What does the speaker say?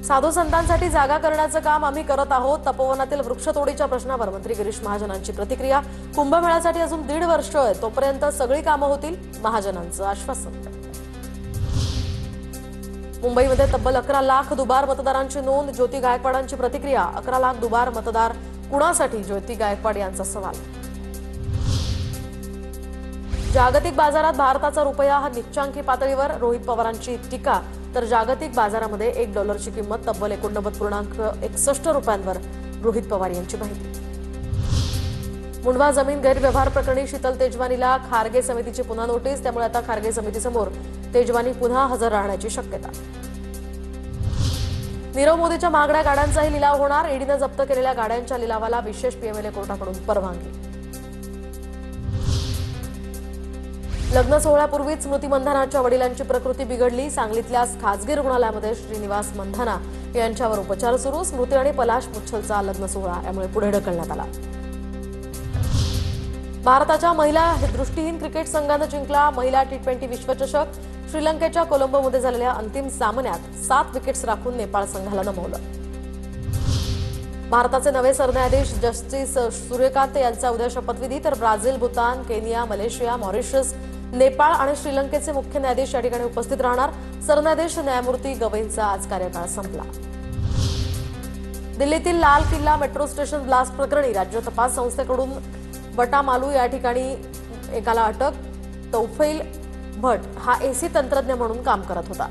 साधू संतांसाठी जागा करण्याचं काम आम्ही करत आहोत। तपोवनातील वृक्षतोडीच्या प्रश्नावर मंत्री गिरीश महाजनांची प्रतिक्रिया। कुंभमेळ्यासाठी अजून 1.5 वर्ष आहे, तोपर्यंत सगळी कामं होतील, महाजनांचं आश्वासन। मुंबईमध्ये तब्बल 11 लाख दुबार मतदारांची नोंद। ज्योती गायकवाडांची प्रतिक्रिया। 11 लाख दुबार मतदार कुणासाठी? ज्योती गायकवाड यांचा सवाल। जागतिक बाजारात भारताचा रुपया हा निच्चांकी पातळीवर। रोहित पवारांची टीका। तर जागतिक बाजारामध्ये $1ची किंमत तब्बल 89.61 रुपयांवर। रोहित पवार यांची माहिती। मुंडवा जमीन गैरव्यवहार प्रकरणी शीतल तेजवानीला खारगे समितीची पुन्हा नोटीस। त्यामुळे आता खारगे समितीसमोर तेजवानी पुन्हा हजर राहण्याची शक्यता। नीरव मोदीच्या महागड्या गाड्यांचाही लिलाव होणार। ईडीने जप्त केलेल्या गाड्यांच्या लिलावाला विशेष पीएमएलए कोर्टाकडून परवानगी। लग्न सोहळ्यापूर्वीच स्मृती मंधानाच्या वडिलांची प्रकृती बिघडली। सांगलीतल्या खासगी रुग्णालयामध्ये श्रीनिवास मंधाना यांच्यावर उपचार सुरू। स्मृती आणि पलाश मुच्छलचा लग्न सोहळा यामुळे पुढे ढकलण्यात आला। भारताच्या महिला दृष्टिहीन क्रिकेट संघानं जिंकला महिला T20 विश्वचषक। श्रीलंकेच्या कोलंबोमध्ये झालेल्या अंतिम सामन्यात 7 विकेट्स राखून नेपाळ संघाला नमवलं। भारताचे नवे सरन्यायाधीश जस्टिस सूर्यकांत यांचा उद्या शपथविधी। तर Brazil, Bhutan, Kenya, Malaysia, Mauritius, Nepal आणि श्रीलंकेचे मुख्य न्यायाधीश या ठिकाणी उपस्थित राहणार। सरन्यायाधीश न्यायमूर्ती गवईंचा आज कार्यकाळ संपला। दिल्लीतील लाल किल्ला मेट्रो स्टेशन ब्लास्ट प्रकरणी राज्य तपास संस्थेकडून बटामालू या ठिकाणी एकाला अटक। तौफैल भट हा एसी तंत्रज्ञ म्हणून काम करत होता।